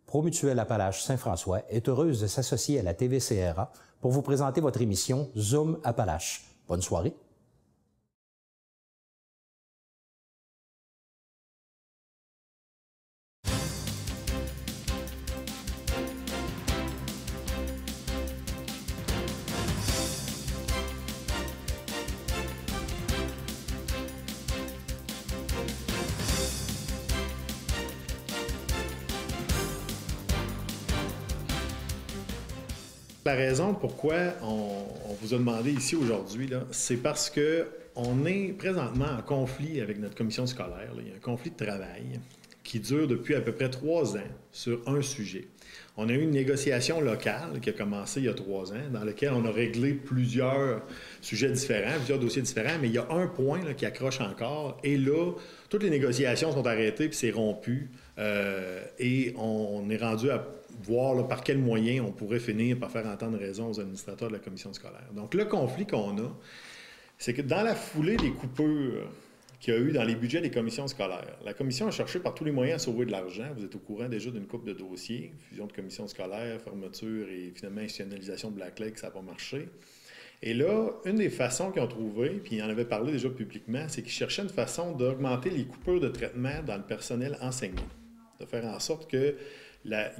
Promutuelle Appalaches Saint-François est heureuse de s'associer à la TVCRA pour vous présenter votre émission Zoom Appalaches. Bonne soirée. La raison pourquoi on vous a demandé ici aujourd'hui, c'est parce qu'on est présentement en conflit avec notre commission scolaire. Il y a un conflit de travail qui dure depuis à peu près 3 ans sur un sujet. On a eu une négociation locale qui a commencé il y a 3 ans, dans laquelle on a réglé plusieurs sujets différents, plusieurs dossiers différents, mais il y a un point qui accroche encore. Et là, toutes les négociations sont arrêtées puis c'est rompu. Et on est rendu à voir par quels moyens on pourrait finir par faire entendre raison aux administrateurs de la commission scolaire. Donc, le conflit qu'on a, c'est que dans la foulée des coupures qu'il y a eu dans les budgets des commissions scolaires, la commission a cherché par tous les moyens à sauver de l'argent. Vous êtes au courant déjà d'une couple de dossiers, fusion de commissions scolaires, fermeture et finalement institutionnalisation de Black Lake, ça n'a pas marché. Et là, une des façons qu'ils ont trouvé, puis ils en avaient parlé déjà publiquement, c'est qu'ils cherchaient une façon d'augmenter les coupures de traitement dans le personnel enseignant, de faire en sorte qu'il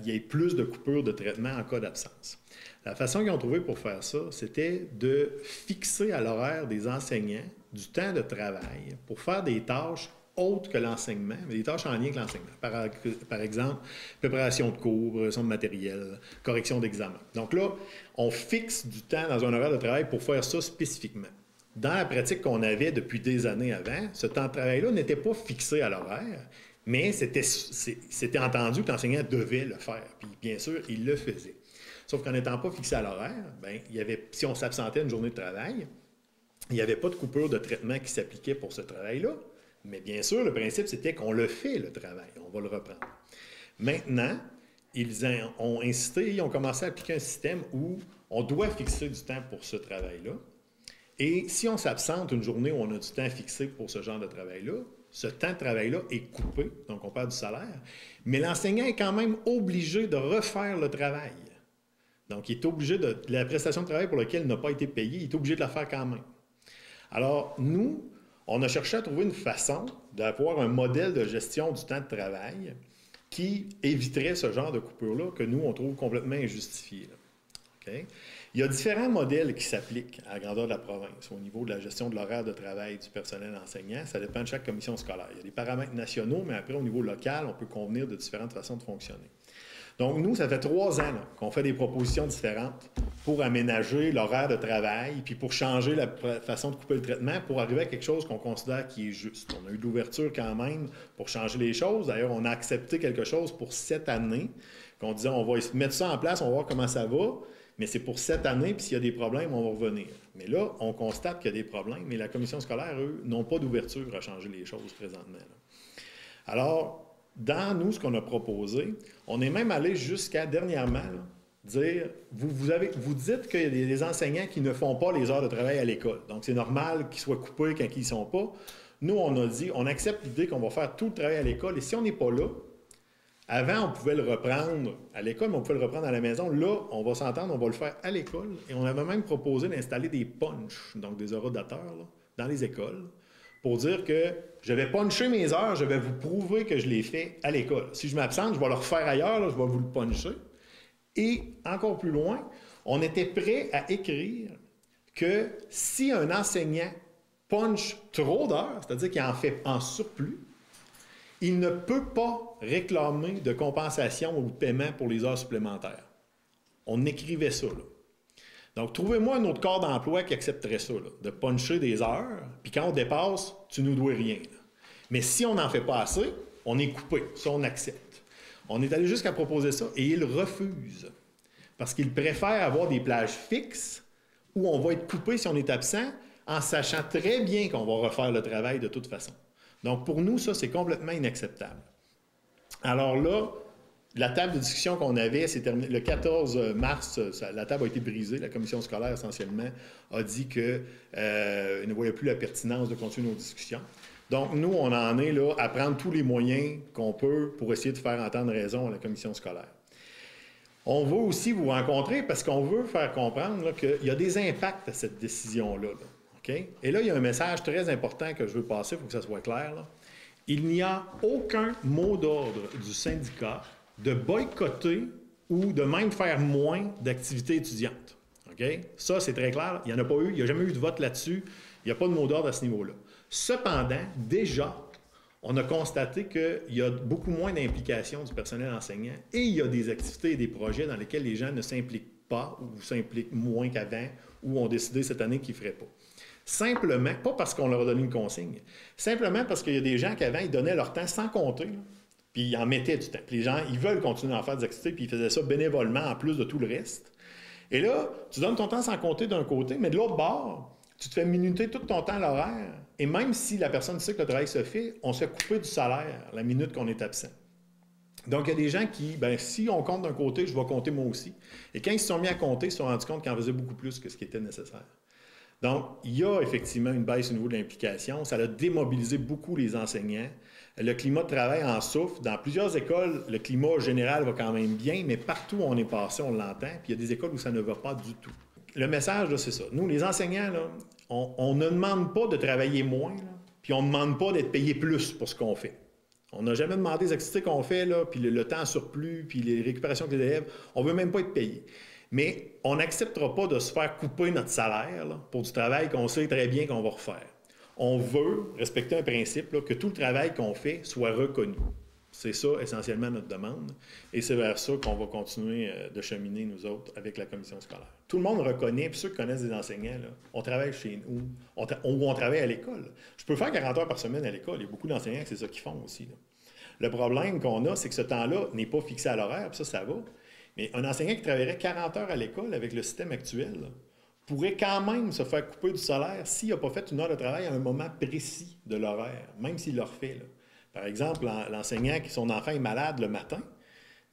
y ait plus de coupures de traitement en cas d'absence. La façon qu'ils ont trouvé pour faire ça, c'était de fixer à l'horaire des enseignants du temps de travail pour faire des tâches autres que l'enseignement, mais des tâches en lien avec l'enseignement. Par exemple, préparation de cours, préparation de matériel, correction d'examen. Donc là, on fixe du temps dans un horaire de travail pour faire ça spécifiquement. Dans la pratique qu'on avait depuis des années avant, ce temps de travail-là n'était pas fixé à l'horaire, mais c'était entendu que l'enseignant devait le faire. Puis bien sûr, il le faisait. Sauf qu'en n'étant pas fixé à l'horaire, si on s'absentait une journée de travail, il n'y avait pas de coupure de traitement qui s'appliquait pour ce travail-là. Mais bien sûr, le principe, c'était qu'on le fait, le travail. On va le reprendre. Maintenant, ils ont incité, ils ont commencé à appliquer un système où on doit fixer du temps pour ce travail-là. Et si on s'absente une journée où on a du temps fixé pour ce genre de travail-là, ce temps de travail-là est coupé, donc on perd du salaire, mais l'enseignant est quand même obligé de refaire le travail. Donc, il est obligé de la prestation de travail pour laquelle il n'a pas été payé, il est obligé de la faire quand même. Alors, nous, on a cherché à trouver une façon d'avoir un modèle de gestion du temps de travail qui éviterait ce genre de coupure-là que nous, on trouve complètement injustifié. Okay? Il y a différents modèles qui s'appliquent à la grandeur de la province au niveau de la gestion de l'horaire de travail du personnel enseignant. Ça dépend de chaque commission scolaire. Il y a des paramètres nationaux, mais après, au niveau local, on peut convenir de différentes façons de fonctionner. Donc, nous, ça fait 3 ans qu'on fait des propositions différentes pour aménager l'horaire de travail, puis pour changer la façon de couper le traitement, pour arriver à quelque chose qu'on considère qui est juste. On a eu de l'ouverture quand même pour changer les choses. D'ailleurs, on a accepté quelque chose pour cette année, qu'on disait on va mettre ça en place, on va voir comment ça va, mais c'est pour cette année, puis s'il y a des problèmes, on va revenir. Mais là, on constate qu'il y a des problèmes, mais la commission scolaire, eux, n'ont pas d'ouverture à changer les choses présentement. Alors, dans nous, ce qu'on a proposé, on est même allé jusqu'à dernièrement dire, vous dites qu'il y a des enseignants qui ne font pas les heures de travail à l'école. Donc, c'est normal qu'ils soient coupés quand ils ne sont pas. Nous, on a dit, on accepte l'idée qu'on va faire tout le travail à l'école. Et si on n'est pas là, avant, on pouvait le reprendre à l'école, mais on pouvait le reprendre à la maison. Là, on va s'entendre, on va le faire à l'école. Et on avait même proposé d'installer des punchs, donc des orodateurs, dans les écoles, pour dire que je vais puncher mes heures, je vais vous prouver que je les fais à l'école. Si je m'absente, je vais le refaire ailleurs, je vais vous le puncher. Et encore plus loin, on était prêt à écrire que si un enseignant punch trop d'heures, c'est-à-dire qu'il en fait en surplus, il ne peut pas réclamer de compensation ou de paiement pour les heures supplémentaires. On écrivait ça, là. Donc, trouvez-moi un autre corps d'emploi qui accepterait ça, là, de puncher des heures, puis quand on dépasse, tu nous dois rien. Là. Mais si on n'en fait pas assez, on est coupé. Ça, on accepte. On est allé jusqu'à proposer ça, et ils refusent. Parce qu'ils préfèrent avoir des plages fixes où on va être coupé si on est absent, en sachant très bien qu'on va refaire le travail de toute façon. Donc, pour nous, ça, c'est complètement inacceptable. Alors là, la table de discussion qu'on avait, c'est terminé le 14 mars, la table a été brisée. La commission scolaire, essentiellement, a dit qu'elle ne voyait plus la pertinence de continuer nos discussions. Donc, nous, on en est là à prendre tous les moyens qu'on peut pour essayer de faire entendre raison à la commission scolaire. On veut aussi vous rencontrer parce qu'on veut faire comprendre qu'il y a des impacts à cette décision-là. Là. Okay? Et là, il y a un message très important que je veux passer, il faut que ça soit clair. Là. Il n'y a aucun mot d'ordre du syndicat de boycotter ou de même faire moins d'activités étudiantes. Okay? Ça, c'est très clair. Il n'y en a pas eu, il n'y a jamais eu de vote là-dessus. Il n'y a pas de mot d'ordre à ce niveau-là. Cependant, déjà, on a constaté qu'il y a beaucoup moins d'implication du personnel enseignant et il y a des activités et des projets dans lesquels les gens ne s'impliquent pas ou s'impliquent moins qu'avant ou ont décidé cette année qu'ils ne feraient pas. Simplement, pas parce qu'on leur a donné une consigne, simplement parce qu'il y a des gens qui avant, ils donnaient leur temps sans compter, là, puis ils en mettaient du temps. Puis les gens, ils veulent continuer à en faire des activités, puis ils faisaient ça bénévolement en plus de tout le reste. Et là, tu donnes ton temps sans compter d'un côté, mais de l'autre bord, tu te fais minuter tout ton temps à l'horaire. Et même si la personne sait que le travail se fait, on se fait couper du salaire la minute qu'on est absent. Donc, il y a des gens qui, bien, si on compte d'un côté, je vais compter moi aussi. Et quand ils se sont mis à compter, ils se sont rendus compte qu'ils en faisaient beaucoup plus que ce qui était nécessaire. Donc, il y a effectivement une baisse au niveau de l'implication. Ça a démobilisé beaucoup les enseignants. Le climat de travail en souffre. Dans plusieurs écoles, le climat général va quand même bien, mais partout où on est passé, on l'entend. Puis il y a des écoles où ça ne va pas du tout. Le message, là, c'est ça. Nous, les enseignants, là, on ne demande pas de travailler moins, là, puis on ne demande pas d'être payé plus pour ce qu'on fait. On n'a jamais demandé les activités qu'on fait, là, puis le temps surplus, puis les récupérations des élèves. On ne veut même pas être payé. Mais on n'acceptera pas de se faire couper notre salaire là, pour du travail qu'on sait très bien qu'on va refaire. On veut respecter un principe, là, que tout le travail qu'on fait soit reconnu. C'est ça, essentiellement, notre demande. Et c'est vers ça qu'on va continuer de cheminer, nous autres, avec la commission scolaire. Tout le monde reconnaît, puis ceux qui connaissent des enseignants, là, on travaille chez nous, on travaille à l'école. Je peux faire 40 heures par semaine à l'école. Il y a beaucoup d'enseignants qui c'est ça qu'ils font aussi. Là. Le problème qu'on a, c'est que ce temps-là n'est pas fixé à l'horaire, puis ça va. Mais un enseignant qui travaillerait 40 heures à l'école avec le système actuel là, pourrait quand même se faire couper du salaire s'il n'a pas fait une heure de travail à un moment précis de l'horaire, même s'il le refait. Là. Par exemple, l'enseignant qui son enfant est malade le matin,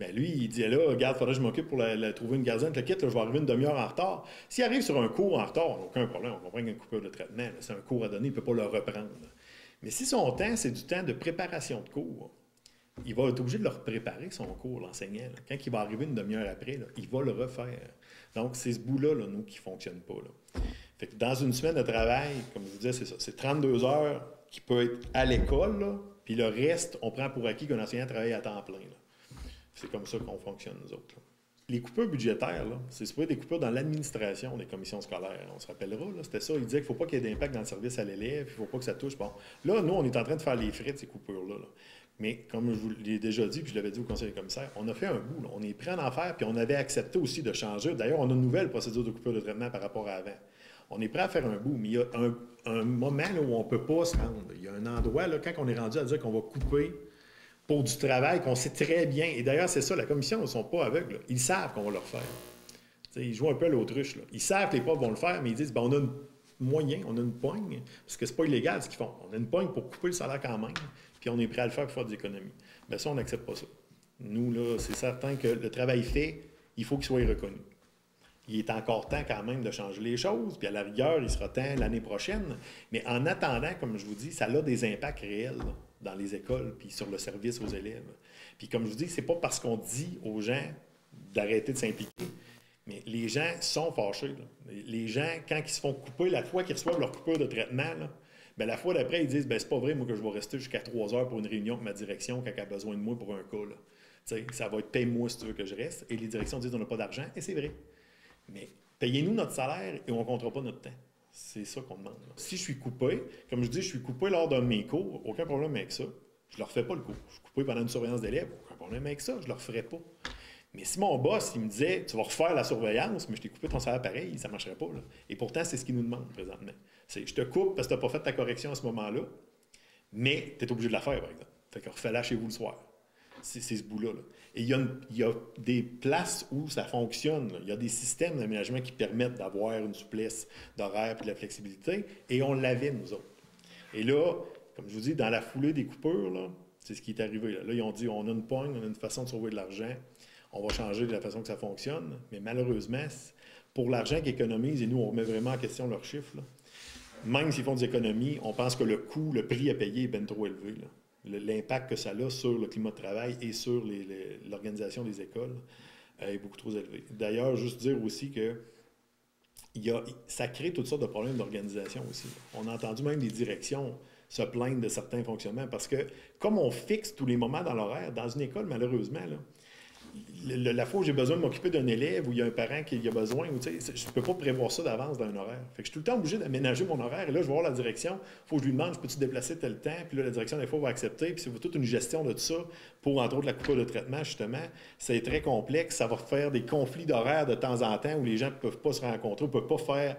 bien lui, il dit là, regarde, il faudrait que je m'occupe pour trouver une gardienne, le quitte, là, je vais arriver une demi-heure en retard. S'il arrive sur un cours en retard, aucun problème, on comprend qu'il y a une coupure de traitement, là, c'est un cours à donner, il ne peut pas le reprendre. Mais si son temps, c'est du temps de préparation de cours, il va être obligé de leur préparer son cours, l'enseignant. Là. Quand il va arriver une demi-heure après, là, il va le refaire. Donc, c'est ce bout-là, là, nous, qui ne fonctionne pas. Là. Fait que dans une semaine de travail, comme je vous disais, c'est ça. C'est 32 heures qui peut être à l'école, là, puis le reste, on prend pour acquis qu'un enseignant travaille à temps plein. Là. C'est comme ça qu'on fonctionne, nous autres. Là. Les coupures budgétaires, là, c'est supposé des coupures dans l'administration des commissions scolaires. On se rappellera, là, c'était ça. Il disait qu'il ne faut pas qu'il y ait d'impact dans le service à l'élève, il ne faut pas que ça touche. Bon, là, nous, on est en train de faire les frais de ces coupures-là. Là. Mais comme je vous l'ai déjà dit, puis je l'avais dit au conseil des commissaires, on a fait un bout. Là. On est prêt à en faire, puis on avait accepté aussi de changer. D'ailleurs, on a une nouvelle procédure de coupure de traitement par rapport à avant. On est prêt à faire un bout, mais il y a un moment là, où on ne peut pas se rendre. Il y a un endroit, là, quand on est rendu à dire qu'on va couper pour du travail qu'on sait très bien. Et d'ailleurs, c'est ça, la commission, ils ne sont pas aveugles. Là. Ils savent qu'on va le refaire. T'sais, ils jouent un peu à l'autruche. Là. Ils savent que les profs vont le faire, mais ils disent on a un moyen, on a une poigne, parce que c'est pas illégal ce qu'ils font. On a une poigne pour couper le salaire quand même. Puis on est prêt à le faire pour faire des économies. Bien, ça, on n'accepte pas ça. Nous, là, c'est certain que le travail fait, il faut qu'il soit reconnu. Il est encore temps quand même de changer les choses, puis à la rigueur, il sera temps l'année prochaine. Mais en attendant, comme je vous dis, ça a des impacts réels là, dans les écoles, puis sur le service aux élèves. Puis comme je vous dis, c'est pas parce qu'on dit aux gens d'arrêter de s'impliquer, mais les gens sont fâchés. Là. Les gens, quand ils se font couper, la fois qu'ils reçoivent leur coupure de traitement, là, bien, la fois d'après, ils disent c'est pas vrai, moi, que je vais rester jusqu'à 3 heures pour une réunion avec ma direction quand elle a besoin de moi pour un cas. Là. Ça va être paye-moi si tu veux que je reste. Et les directions disent on n'a pas d'argent. Et c'est vrai. Mais payez-nous notre salaire et on ne comptera pas notre temps. C'est ça qu'on demande. Là. Si je suis coupé, comme je dis, je suis coupé lors d'un de mes cours, aucun problème avec ça. Je ne leur fais pas le cours. Je suis coupé pendant une surveillance d'élèves, aucun problème avec ça. Je ne leur ferai pas. Mais si mon boss, il me disait, tu vas refaire la surveillance, mais je t'ai coupé ton salaire pareil, ça ne marcherait pas. Là. Et pourtant, c'est ce qu'il nous demande présentement. C'est, je te coupe parce que tu n'as pas fait ta correction à ce moment-là, mais tu es obligé de la faire, par exemple. Fait que refais-la chez vous le soir. C'est ce bout-là. Là. Et il y a des places où ça fonctionne. Là. Il y a des systèmes d'aménagement qui permettent d'avoir une souplesse d'horaire et de la flexibilité, et on l'avait, nous autres. Et là, comme je vous dis, dans la foulée des coupures, là, c'est ce qui est arrivé. Là, ils ont dit, on a une poigne, on a une façon de sauver de l'argent, on va changer de la façon que ça fonctionne, mais malheureusement, pour l'argent qu'ils économisent, et nous, on remet vraiment en question leurs chiffres, là, même s'ils font des économies, on pense que le coût, le prix à payer est bien trop élevé. Là. L'impact que ça a sur le climat de travail et sur l'organisation des écoles. est beaucoup trop élevé. D'ailleurs, juste dire aussi que ça crée toutes sortes de problèmes d'organisation aussi. On a entendu même des directions se plaindre de certains fonctionnements parce que comme on fixe tous les moments dans l'horaire, dans une école, malheureusement, là, la fois où j'ai besoin de m'occuper d'un élève ou il y a un parent qui a besoin, je ne peux pas prévoir ça d'avance dans un horaire. Fait que je suis tout le temps obligé d'aménager mon horaire. Et là, je vais voir la direction. Il faut que je lui demande, je peux-tu déplacer tel temps? Puis là, la direction, des fois, va accepter. Puis c'est toute une gestion de tout ça pour, entre autres, la coupure de traitement, justement. C'est très complexe. Ça va faire des conflits d'horaire de temps en temps où les gens ne peuvent pas se rencontrer, ne peuvent pas faire,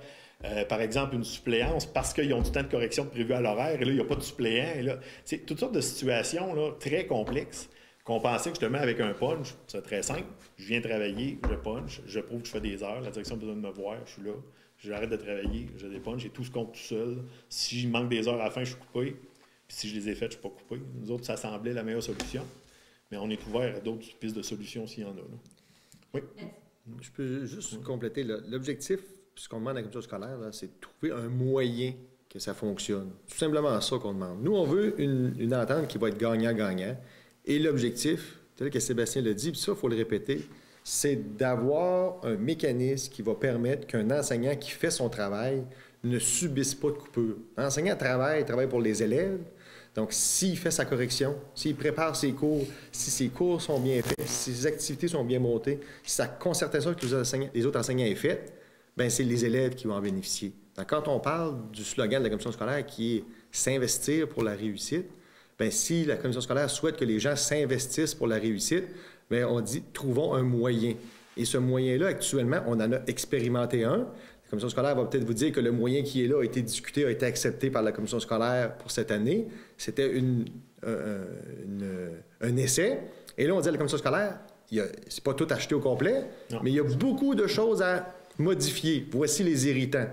par exemple, une suppléance parce qu'ils ont du temps de correction prévu à l'horaire. Et là, il n'y a pas de suppléant. Et là, c'est toutes sortes de situations là, très complexes. Qu'on pensait que justement avec un punch, c'est très simple. Je viens travailler, je punch, je prouve que je fais des heures, la direction a besoin de me voir, je suis là, j'arrête de travailler, je dépunch, et tout se compte tout seul. Si je manque des heures à la fin, je suis coupé. Puis si je les ai faites, je ne suis pas coupé. Nous autres, ça semblait la meilleure solution. Mais on est ouvert à d'autres pistes de solutions s'il y en a. Là. Oui. Je peux juste compléter. L'objectif, ce qu'on demande à la commission scolaire, c'est de trouver un moyen que ça fonctionne. Tout simplement ça qu'on demande. Nous, on veut une entente qui va être gagnant-gagnant. Et l'objectif, tel que Sébastien l'a dit, puis ça, il faut le répéter, c'est d'avoir un mécanisme qui va permettre qu'un enseignant qui fait son travail ne subisse pas de coupure. L'enseignant travaille pour les élèves. Donc, s'il fait sa correction, s'il prépare ses cours, si ses cours sont bien faits, si ses activités sont bien montées, si sa concertation avec les autres enseignants est faite, bien, c'est les élèves qui vont en bénéficier. Donc, quand on parle du slogan de la commission scolaire qui est « s'investir pour la réussite », bien, si la commission scolaire souhaite que les gens s'investissent pour la réussite, bien, on dit « trouvons un moyen ». Et ce moyen-là, actuellement, on en a expérimenté un. La commission scolaire va peut-être vous dire que le moyen qui est là a été discuté, a été accepté par la commission scolaire pour cette année. C'était un essai. Et là, on dit à la commission scolaire, c'est pas tout acheté au complet, mais il y a beaucoup de choses à modifier. Voici les irritants.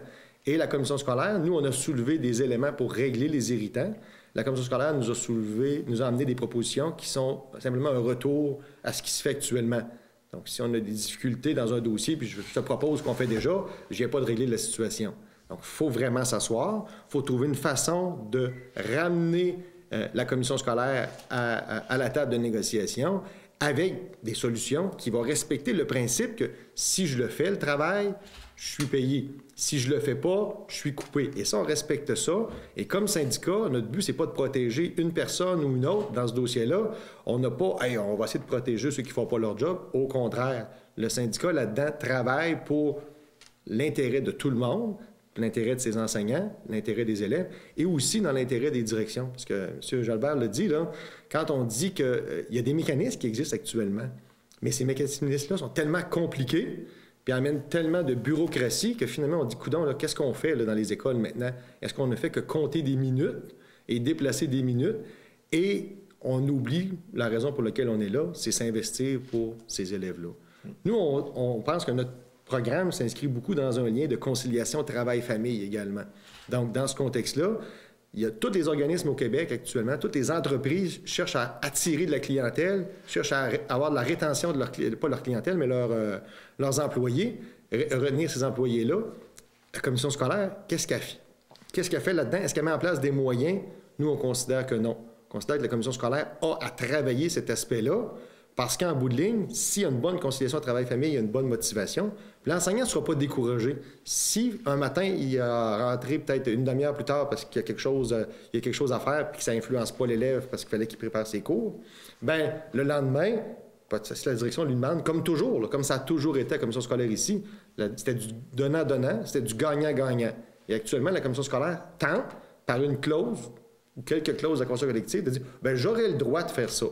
Et la commission scolaire, nous, on a soulevé des éléments pour régler les irritants. La commission scolaire nous a amené des propositions qui sont simplement un retour à ce qui se fait actuellement. Donc, si on a des difficultés dans un dossier, puis je te propose qu'on fait déjà, je viens pas de régler la situation. Donc, il faut vraiment s'asseoir. Il faut trouver une façon de ramener la commission scolaire à la table de négociation avec des solutions qui vont respecter le principe que si je le fais, le travail, je suis payé. Si je le fais pas, je suis coupé. Et ça, on respecte ça. Et comme syndicat, notre but, c'est pas de protéger une personne ou une autre dans ce dossier-là. On n'a pas, hey, on va essayer de protéger ceux qui font pas leur job. Au contraire, le syndicat, là-dedans, travaille pour l'intérêt de tout le monde, l'intérêt de ses enseignants, l'intérêt des élèves, et aussi dans l'intérêt des directions. Parce que M. Jalbert l'a dit, là, quand on dit qu'il y a des mécanismes qui existent actuellement, mais ces mécanismes-là sont tellement compliqués, puis amènent tellement de bureaucratie que finalement, on dit, coudonc, là, qu'est-ce qu'on fait là, dans les écoles maintenant? Est-ce qu'on ne fait que compter des minutes et déplacer des minutes? Et on oublie la raison pour laquelle on est là, c'est s'investir pour ces élèves-là. Nous, on pense que notre programme s'inscrit beaucoup dans un lien de conciliation travail-famille également. Donc, dans ce contexte-là, il y a tous les organismes au Québec actuellement, toutes les entreprises cherchent à attirer de la clientèle, cherchent à avoir de la rétention de pas leur clientèle, mais leurs employés, retenir ces employés-là. La commission scolaire, qu'est-ce qu'elle fait là-dedans? Est-ce qu'elle met en place des moyens? Nous, on considère que non. On considère que la commission scolaire a à travailler cet aspect-là, parce qu'en bout de ligne, s'il y a une bonne conciliation travail-famille, il y a une bonne motivation, l'enseignant ne sera pas découragé. Si un matin, il a rentré peut-être une demi-heure plus tard parce qu'il y a quelque chose à faire et que ça n'influence pas l'élève parce qu'il fallait qu'il prépare ses cours, bien, le lendemain, si la direction lui demande, comme toujours, là, comme ça a toujours été à la commission scolaire ici, c'était du donnant-donnant, c'était du gagnant-gagnant. Et actuellement, la commission scolaire tente, par une clause ou quelques clauses de constat collectif, de dire, bien, j'aurais le droit de faire ça.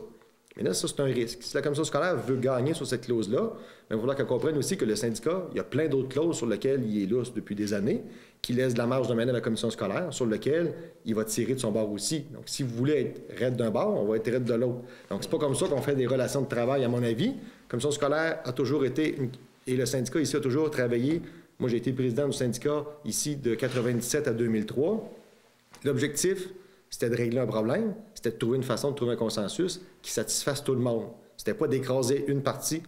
Mais là, ça, c'est un risque. Si la commission scolaire veut gagner sur cette clause-là, il va falloir qu'elle comprenne aussi que le syndicat, il y a plein d'autres clauses sur lesquelles il est lousse depuis des années, qui laissent de la marge de manœuvre à la commission scolaire, sur lesquelles il va tirer de son bord aussi. Donc, si vous voulez être raide d'un bord, on va être raide de l'autre. Donc, c'est pas comme ça qu'on fait des relations de travail, à mon avis. La commission scolaire a toujours été, et le syndicat ici a toujours travaillé. Moi, j'ai été président du syndicat ici de 1997 à 2003. L'objectif, c'était de régler un problème, c'était de trouver une façon de trouver un consensus qui satisfasse tout le monde. C'était pas d'écraser une partie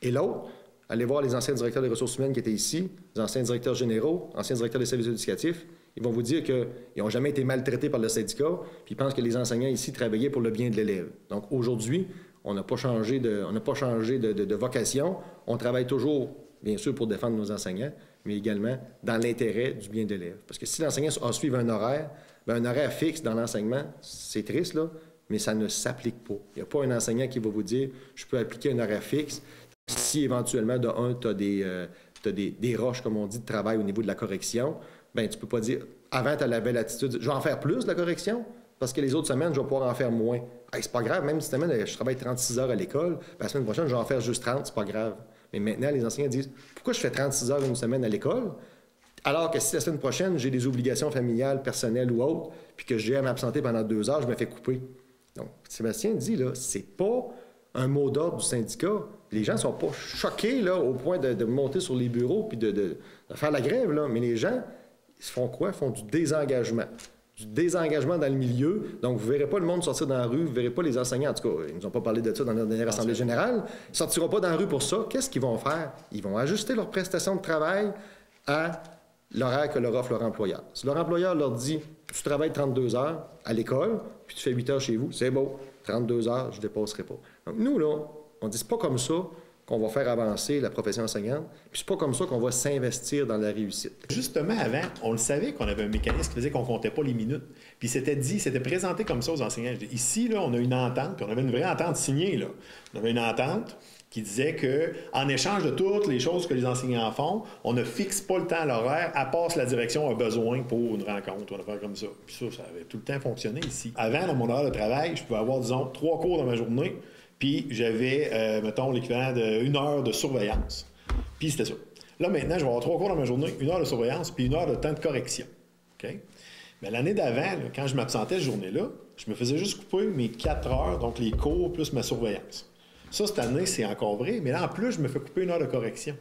et l'autre. Allez voir les anciens directeurs des ressources humaines qui étaient ici, les anciens directeurs généraux, anciens directeurs des services éducatifs. Ils vont vous dire qu'ils n'ont jamais été maltraités par le syndicat, puis ils pensent que les enseignants ici travaillaient pour le bien de l'élève. Donc aujourd'hui, On n'a pas changé de vocation. On travaille toujours, bien sûr, pour défendre nos enseignants, mais également dans l'intérêt du bien de l'élève. Parce que si l'enseignant a suivi un horaire, bien, un horaire fixe dans l'enseignement, c'est triste, là, mais ça ne s'applique pas. Il n'y a pas un enseignant qui va vous dire « je peux appliquer un horaire fixe ». Si éventuellement, de un, tu as des roches, comme on dit, de travail au niveau de la correction, bien, tu ne peux pas dire « avant, tu as la belle attitude, je vais en faire plus de la correction, parce que les autres semaines, je vais pouvoir en faire moins. Hey, c'est pas grave, même si cette semaine, je travaille 36 heures à l'école, la semaine prochaine, je vais en faire juste 30, c'est pas grave. » Mais maintenant, les enseignants disent « pourquoi je fais 36 heures une semaine à l'école, alors que si la semaine prochaine, j'ai des obligations familiales, personnelles ou autres, puis que j'ai à m'absenter pendant 2 heures, je me fais couper. » Donc, Sébastien dit, là, c'est pas un mot d'ordre du syndicat. Les gens ne sont pas choqués là, au point de monter sur les bureaux puis de faire la grève, là. Mais les gens, ils font quoi? Ils font du désengagement. Du désengagement dans le milieu. Donc, vous ne verrez pas le monde sortir dans la rue, vous ne verrez pas les enseignants. En tout cas, ils ne nous ont pas parlé de ça dans notre dernière Assemblée générale. Ils ne sortiront pas dans la rue pour ça. Qu'est-ce qu'ils vont faire? Ils vont ajuster leurs prestations de travail à l'horaire que leur offre leur employeur. Si leur employeur leur dit « tu travailles 32 heures à l'école, puis tu fais 8 heures chez vous, c'est beau, 32 heures, je ne dépasserai pas. » Donc, nous, là, on dit, c'est pas comme ça qu'on va faire avancer la profession enseignante, puis c'est pas comme ça qu'on va s'investir dans la réussite. Justement, avant, on le savait qu'on avait un mécanisme qui faisait qu'on comptait pas les minutes. Puis c'était présenté comme ça aux enseignants. Ici, là, on a une entente, puis on avait une vraie entente signée, là. On avait une entente qui disait qu'en échange de toutes les choses que les enseignants font, on ne fixe pas le temps à l'horaire, à part si la direction a besoin pour une rencontre ou une affaire comme ça. Puis ça avait tout le temps fonctionné ici. Avant, dans mon horaire de travail, je pouvais avoir, disons, 3 cours dans ma journée, puis j'avais, mettons, l'équivalent d'1 heure de surveillance. Puis c'était ça. Là, maintenant, je vais avoir 3 cours dans ma journée, 1 heure de surveillance, puis 1 heure de temps de correction. OK? Mais l'année d'avant, là, quand je m'absentais cette journée-là, je me faisais juste couper mes 4 heures, donc les cours plus ma surveillance. Ça, cette année, c'est encore vrai, mais là, en plus, je me fais couper 1 heure de correction.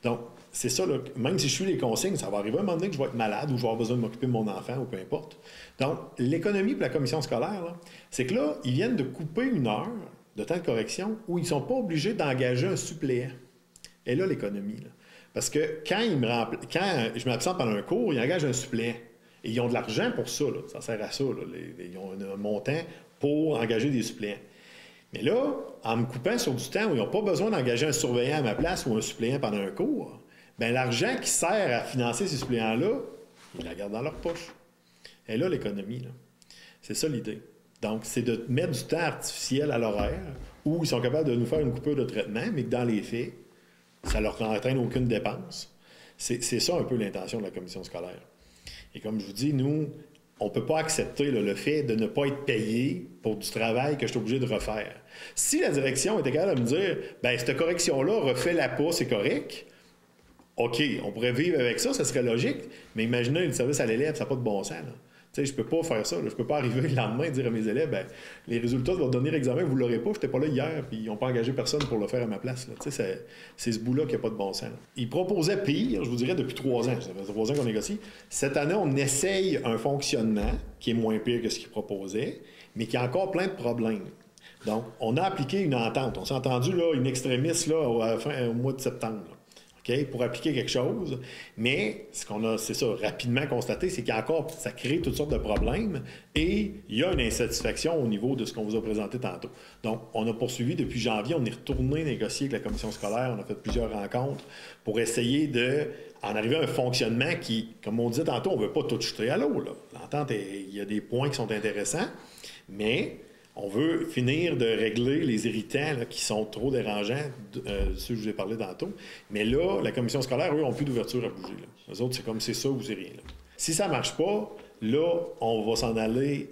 Donc, c'est ça, là, même si je suis les consignes, ça va arriver à un moment donné que je vais être malade ou je vais avoir besoin de m'occuper de mon enfant ou peu importe. Donc, l'économie pour la commission scolaire, là, c'est que là, ils viennent de couper 1 heure de temps de correction où ils ne sont pas obligés d'engager un suppléant. Et là, l'économie, là. Parce que quand je m'absente pendant un cours, ils engagent un suppléant. Et ils ont de l'argent pour ça, là. Ça sert à ça, là. Ils ont un montant pour engager des suppléants. Mais là, en me coupant sur du temps où ils n'ont pas besoin d'engager un surveillant à ma place ou un suppléant pendant un cours, bien, l'argent qui sert à financer ces suppléants-là, ils la gardent dans leur poche. Et là, l'économie, là. C'est ça l'idée. Donc, c'est de mettre du temps artificiel à l'horaire où ils sont capables de nous faire une coupure de traitement, mais que dans les faits, ça ne leur entraîne aucune dépense. C'est ça un peu l'intention de la commission scolaire. Et comme je vous dis, nous, on ne peut pas accepter là, le fait de ne pas être payé pour du travail que je suis obligé de refaire. Si la direction était capable de me dire « bien, cette correction-là, refais-la pas, c'est correct », OK, on pourrait vivre avec ça, ça serait logique, mais imaginez le service à l'élève, ça n'a pas de bon sens, là. Tu sais, je peux pas faire ça. Là. Je peux pas arriver le lendemain et dire à mes élèves, ben, les résultats de votre dernier examen, vous l'aurez pas, je n'étais pas là hier, puis ils n'ont pas engagé personne pour le faire à ma place. Tu sais, c'est ce bout-là qui n'a pas de bon sens. Là. Ils proposaient pire, je vous dirais, depuis 3 ans. Ça fait 3 ans qu'on négocie. Cette année, on essaye un fonctionnement qui est moins pire que ce qu'ils proposaient, mais qui a encore plein de problèmes. Donc, on a appliqué une entente. On s'est entendu, là, une extrémiste, là, au mois de septembre. Là. Okay, pour appliquer quelque chose, mais ce qu'on a, c'est ça, rapidement constaté, c'est qu'il y a encore, ça crée toutes sortes de problèmes et il y a une insatisfaction au niveau de ce qu'on vous a présenté tantôt. Donc, on a poursuivi depuis janvier, on est retourné négocier avec la commission scolaire, on a fait plusieurs rencontres pour essayer d'en arriver à un fonctionnement qui, comme on disait tantôt, on ne veut pas tout jeter à l'eau. L'entente, il y a des points qui sont intéressants, mais on veut finir de régler les irritants là, qui sont trop dérangeants, ceux que je vous ai parlé tantôt. Mais là, la commission scolaire, eux, n'ont plus d'ouverture à bouger. Là. Eux autres, c'est comme c'est ça ou c'est rien. Là. Si ça ne marche pas, là, on va s'en aller.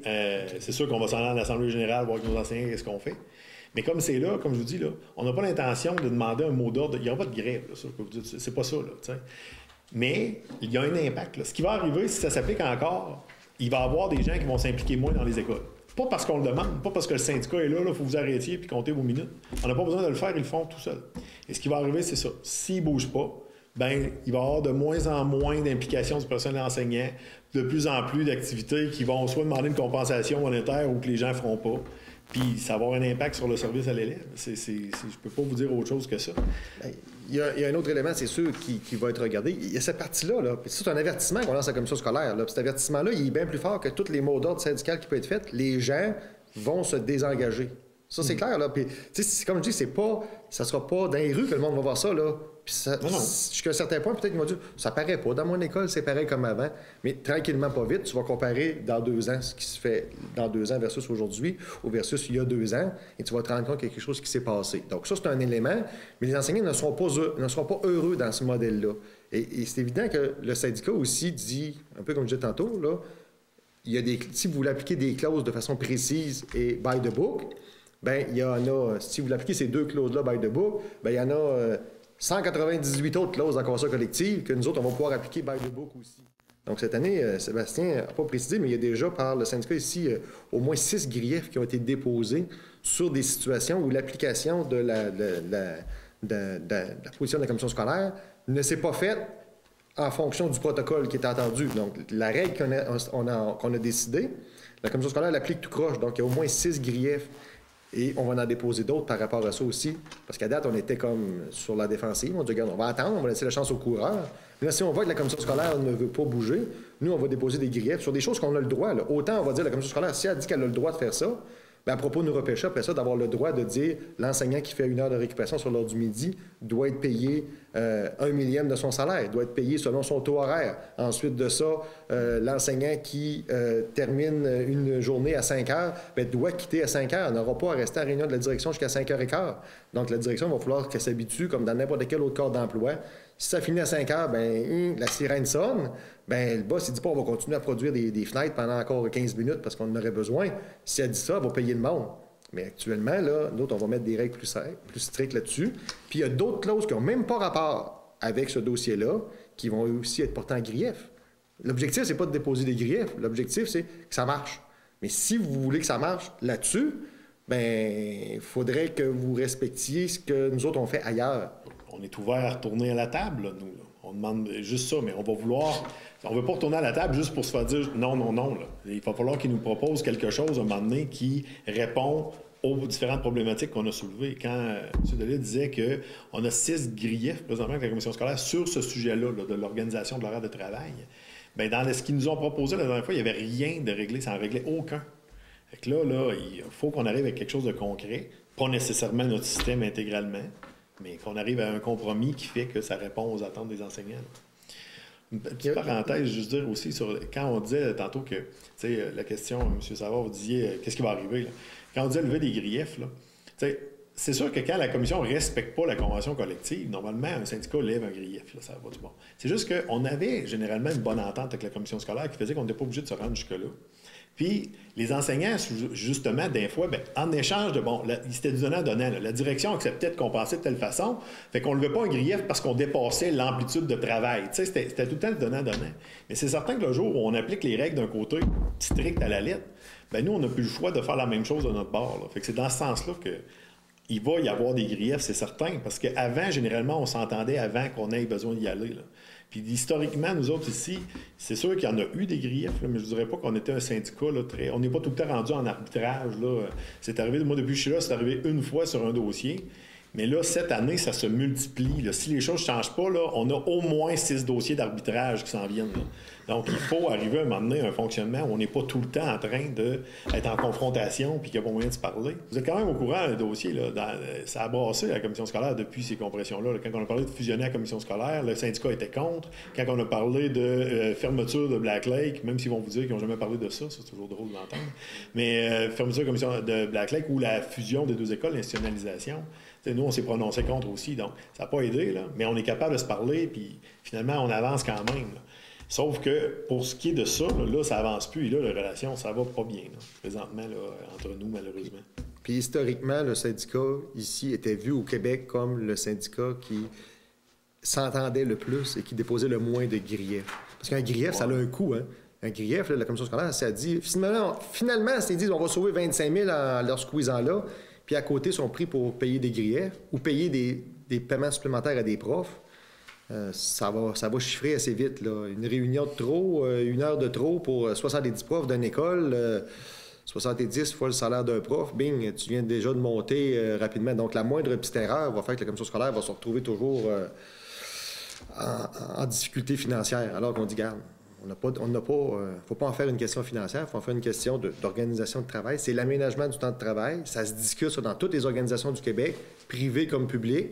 C'est sûr qu'on va s'en aller à l'Assemblée générale, voir avec nos enseignants qu'est-ce qu'on fait. Mais comme c'est là, comme je vous dis, là, on n'a pas l'intention de demander un mot d'ordre. Il n'y aura pas de grève, là, ça, je peux vous dire. C'est pas ça, là, t'sais. Mais il y a un impact. Là. Ce qui va arriver, si ça s'applique encore, il va y avoir des gens qui vont s'impliquer moins dans les écoles. Pas parce qu'on le demande, pas parce que le syndicat est là, il faut vous arrêter puis compter vos minutes. On n'a pas besoin de le faire, ils le font tout seuls. Et ce qui va arriver, c'est ça. S'ils ne bougent pas, bien, il va y avoir de moins en moins d'implication du personnel enseignant, de plus en plus d'activités qui vont soit demander une compensation monétaire ou que les gens ne feront pas. Puis ça va avoir un impact sur le service à l'élève. Je ne peux pas vous dire autre chose que ça. Bien, il y a un autre élément, c'est sûr, qui va être regardé. Il y a cette partie-là. Là. C'est un avertissement qu'on lance à la commission scolaire. Là. Puis cet avertissement-là, il est bien plus fort que tous les mots d'ordre syndicaux qui peuvent être faits. Les gens vont se désengager. Ça, c'est clair, là. Puis, comme je dis, ça sera pas dans les rues que le monde va voir ça, là. Puis jusqu'à un certain point, peut-être qu'ils vont dire, ça paraît pas. Dans mon école, c'est pareil comme avant. Mais tranquillement, pas vite, tu vas comparer dans 2 ans ce qui se fait dans 2 ans versus aujourd'hui ou versus il y a 2 ans, et tu vas te rendre compte qu'il y a quelque chose qui s'est passé. Donc ça, c'est un élément, mais les enseignants ne seront pas heureux dans ce modèle-là. Et c'est évident que le syndicat aussi dit, un peu comme je disais tantôt, là, si vous voulez appliquer des clauses de façon précise et by the book, bien, il y en a, si vous l'appliquez ces 2 clauses-là by the book, bien, il y en a 198 autres clauses en convention collective que nous autres, on va pouvoir appliquer by the book aussi. Donc, cette année, Sébastien n'a pas précisé, mais il y a déjà par le syndicat ici au moins 6 griefs qui ont été déposés sur des situations où l'application de la position de la commission scolaire ne s'est pas faite en fonction du protocole qui est attendu. Donc, la règle qu'on a décidée, la commission scolaire l'applique tout croche. Donc, il y a au moins 6 griefs. Et on va en déposer d'autres par rapport à ça aussi. Parce qu'à date, on était comme sur la défensive. On dit, regarde, on va attendre, on va laisser la chance aux coureurs. Mais là, si on voit que la commission scolaire ne veut pas bouger, nous, on va déposer des griefs sur des choses qu'on a le droit. Là. Autant, on va dire, la commission scolaire, si elle dit qu'elle a le droit de faire ça, bien, à propos de nous repêcher après ça, d'avoir le droit de dire l'enseignant qui fait 1 heure de récupération sur l'heure du midi doit être payé 1/1000 de son salaire, doit être payé selon son taux horaire. Ensuite de ça, l'enseignant qui termine une journée à 5 heures bien, doit quitter à 5 heures, n'aura pas à rester en réunion de la direction jusqu'à 5h15. Donc, la direction va falloir qu'elle s'habitue, comme dans n'importe quel autre corps d'emploi. Si ça finit à 5 heures, bien, la sirène sonne. Bien, le boss, il dit pas on va continuer à produire des fenêtres pendant encore 15 minutes parce qu'on en aurait besoin. Si elle dit ça, elle va payer le monde. Mais actuellement, là, nous, on va mettre des règles plus strictes là-dessus. Puis il y a d'autres clauses qui n'ont même pas rapport avec ce dossier-là, qui vont aussi être portées en grief. L'objectif, c'est pas de déposer des griefs. L'objectif, c'est que ça marche. Mais si vous voulez que ça marche là-dessus, bien, il faudrait que vous respectiez ce que nous autres, on fait ailleurs. On est ouvert à retourner à la table, là, nous. Là. On demande juste ça, mais on va vouloir... On ne veut pas retourner à la table juste pour se faire dire non, non, non. Là. Il va falloir qu'ils nous proposent quelque chose à un moment donné qui répond aux différentes problématiques qu'on a soulevées. Quand M. Delisle disait qu'on a 6 griefs présentement avec la commission scolaire sur ce sujet-là, là, de l'organisation de l'horaire de travail, bien, dans ce qu'ils nous ont proposé la dernière fois, il n'y avait rien de réglé, ça n'en réglait aucun. Fait que là, il faut qu'on arrive avec quelque chose de concret, pas nécessairement notre système intégralement, mais qu'on arrive à un compromis qui fait que ça répond aux attentes des enseignants. Là. Une petite parenthèse, juste dire aussi, quand on disait tantôt que, tu sais, la question, M. Savard, vous disiez, qu'est-ce qui va arriver, là? Quand on disait lever des griefs, là, tu sais, c'est sûr que quand la commission ne respecte pas la convention collective, normalement, un syndicat lève un grief, là, ça va du bon. C'est juste qu'on avait généralement une bonne entente avec la commission scolaire qui faisait qu'on n'était pas obligé de se rendre jusque-là. Puis, les enseignants, justement, des fois, bien, en échange de, bon, c'était du donnant-donnant. La direction acceptait de compenser de telle façon, fait qu'on ne levait pas un grief parce qu'on dépassait l'amplitude de travail. Tu sais, c'était tout le temps le donnant-donnant. Mais c'est certain que le jour où on applique les règles d'un côté strict à la lettre, bien, nous, on n'a plus le choix de faire la même chose de notre bord. Là. Fait que c'est dans ce sens-là qu'il va y avoir des griefs, c'est certain, parce qu'avant, généralement, on s'entendait avant qu'on ait besoin d'y aller, là. Puis historiquement, nous autres ici, c'est sûr qu'il y en a eu des griefs, là, mais je ne dirais pas qu'on était un syndicat là, très... On n'est pas tout le temps rendu en arbitrage. Là. C'est arrivé, moi depuis que je suis là, c'est arrivé une fois sur un dossier. Mais là, cette année, ça se multiplie. Là. Si les choses ne changent pas, là, on a au moins 6 dossiers d'arbitrage qui s'en viennent. Là. Donc, il faut arriver à un moment donné à un fonctionnement où on n'est pas tout le temps en train d'être en confrontation puis qu'il n'y a pas moyen de se parler. Vous êtes quand même au courant, le dossier, là, ça a brassé la commission scolaire depuis ces compressions-là. Là. Quand on a parlé de fusionner la commission scolaire, le syndicat était contre. Quand on a parlé de fermeture de Black Lake, même s'ils vont vous dire qu'ils n'ont jamais parlé de ça, c'est toujours drôle d'entendre, mais fermeture de la commission de Black Lake ou la fusion des 2 écoles, l'institutionnalisation, nous, on s'est prononcé contre aussi, donc ça n'a pas aidé, là, mais on est capable de se parler, puis finalement, on avance quand même. Là. Sauf que pour ce qui est de ça, là, ça avance plus, et là, la relation, ça va pas bien, là, présentement, là, entre nous, malheureusement. Puis historiquement, le syndicat, ici, était vu au Québec comme le syndicat qui s'entendait le plus et qui déposait le moins de griefs. Parce qu'un grief, ça a un coût, hein. Un grief, là, la commission scolaire, ça dit... Finalement, c'est dit, on va sauver 25 000 en leur squeezant là, puis à côté, ils sont pris pour payer des griefs ou payer des paiements supplémentaires à des profs. Ça va chiffrer assez vite, là. Une réunion de trop, 1 heure de trop pour 70 profs d'une école, 70 fois le salaire d'un prof, bing, tu viens déjà de monter rapidement. Donc, la moindre petite erreur va faire que la commission scolaire va se retrouver toujours en difficulté financière. Alors qu'on dit, garde, faut pas en faire une question financière, il faut en faire une question d'organisation de travail. C'est l'aménagement du temps de travail. Ça se discute dans toutes les organisations du Québec, privées comme publiques.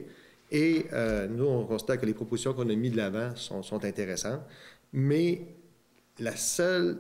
Et nous, on constate que les propositions qu'on a mises de l'avant sont intéressantes. Mais la seule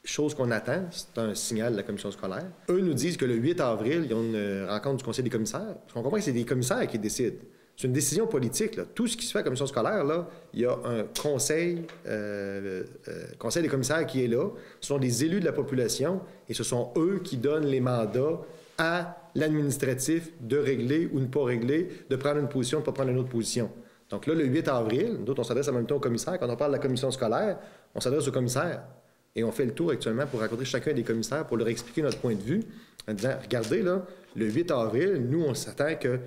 chose qu'on attend, c'est un signal de la commission scolaire. Eux nous disent que le 8 avril, ils ont une rencontre du Conseil des commissaires. Parce qu'on comprend que c'est des commissaires qui décident. C'est une décision politique, là. Tout ce qui se fait à la commission scolaire, là, il y a un conseil des commissaires qui est là. Ce sont des élus de la population et ce sont eux qui donnent les mandats à l'administratif de régler ou ne pas régler, de prendre une position, de ne pas prendre une autre position. Donc là, le 8 avril, nous autres, on s'adresse en même temps aux commissaires. Quand on parle de la commission scolaire, on s'adresse aux commissaires. Et on fait le tour actuellement pour rencontrer chacun des commissaires pour leur expliquer notre point de vue en disant, regardez, là, le 8 avril, nous, on s'attend que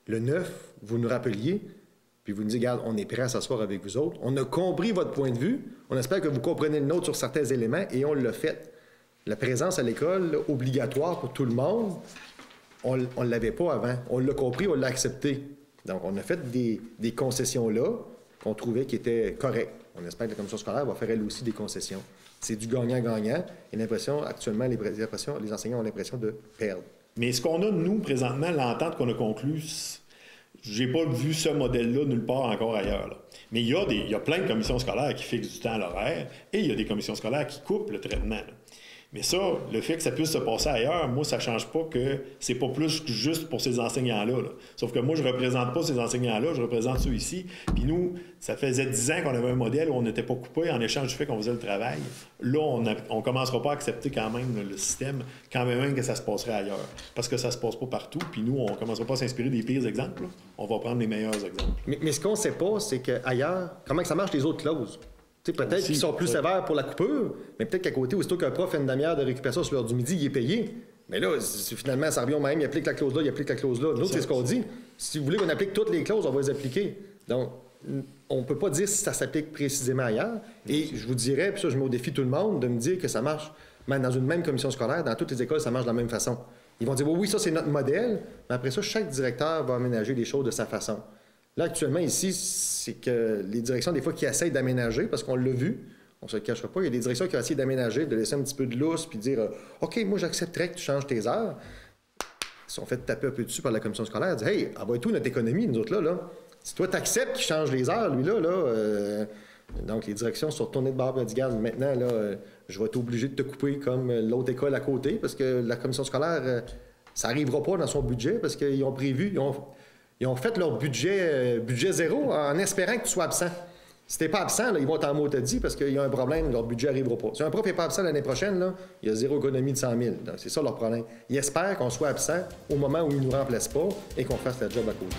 le 9, vous nous rappeliez, puis vous nous dites, regarde, on est prêt à s'asseoir avec vous autres. On a compris votre point de vue. On espère que vous comprenez le nôtre sur certains éléments et on l'a fait. La présence à l'école, là, obligatoire pour tout le monde, on ne l'avait pas avant. On l'a compris, on l'a accepté. Donc, on a fait des concessions là qu'on trouvait qui étaient correctes. On espère que la commission scolaire va faire elle aussi des concessions. C'est du gagnant-gagnant. Et l'impression, actuellement, les enseignants ont l'impression de perdre. Mais ce qu'on a, nous, présentement, l'entente qu'on a conclue, j'ai pas vu ce modèle-là nulle part encore ailleurs. Là. Mais il y a plein de commissions scolaires qui fixent du temps à l'horaire et il y a des commissions scolaires qui coupent le traitement. Là. Mais ça, le fait que ça puisse se passer ailleurs, moi, ça ne change pas que c'est pas plus juste pour ces enseignants-là. Là. Sauf que moi, je ne représente pas ces enseignants-là, je représente ceux ici. Puis nous, ça faisait 10 ans qu'on avait un modèle où on n'était pas coupé en échange du fait qu'on faisait le travail. Là, on ne commencera pas à accepter quand même le système, quand même que ça se passerait ailleurs. Parce que ça ne se passe pas partout. Puis nous, on ne commencera pas à s'inspirer des pires exemples. Là. On va prendre les meilleurs exemples. Mais ce qu'on ne sait pas, c'est qu'ailleurs, comment que ça marche les autres clauses? Peut-être qu'ils sont plus sévères pour la coupure, mais peut-être qu'à côté, aussitôt qu'un prof fait une demi-heure de récupération sur l'heure du midi, il est payé. Mais là, finalement, ça revient au même. Il applique la clause là, il applique la clause là. Nous, c'est ce qu'on dit. Si vous voulez qu'on applique toutes les clauses, on va les appliquer. Donc, on ne peut pas dire si ça s'applique précisément ailleurs. Et je vous dirais, puis ça, je mets au défi tout le monde, de me dire que ça marche, même dans une même commission scolaire, dans toutes les écoles, ça marche de la même façon. Ils vont dire, oui, ça, c'est notre modèle, mais après ça, chaque directeur va aménager les choses de sa façon. Là, actuellement, ici, c'est que les directions, des fois, qui essayent d'aménager, parce qu'on l'a vu, on ne se le cachera pas, il y a des directions qui ont essayé d'aménager, de laisser un petit peu de lousse, puis de dire « OK, moi, j'accepterais que tu changes tes heures. » Ils sont fait taper un peu dessus par la commission scolaire, ils disent « Hey, envoie tout notre économie, nous autres, là. Si toi, tu acceptes qu'il change les heures, lui, là. Donc, les directions sont retournées de bord et disent « Regarde, maintenant, là, je vais être obligé de te couper comme l'autre école à côté, parce que la commission scolaire, ça n'arrivera pas dans son budget, parce qu'ils ont prévu... Ils ont fait leur budget zéro en espérant que tu sois absent. Si tu n'es pas absent, là, ils vont t'en maudire parce qu'il y a un problème, leur budget n'arrivera pas. Si un prof n'est pas absent l'année prochaine, là, il y a zéro économie de 100 000. Donc, c'est ça leur problème. Ils espèrent qu'on soit absent au moment où ils ne nous remplacent pas et qu'on fasse la job à côté.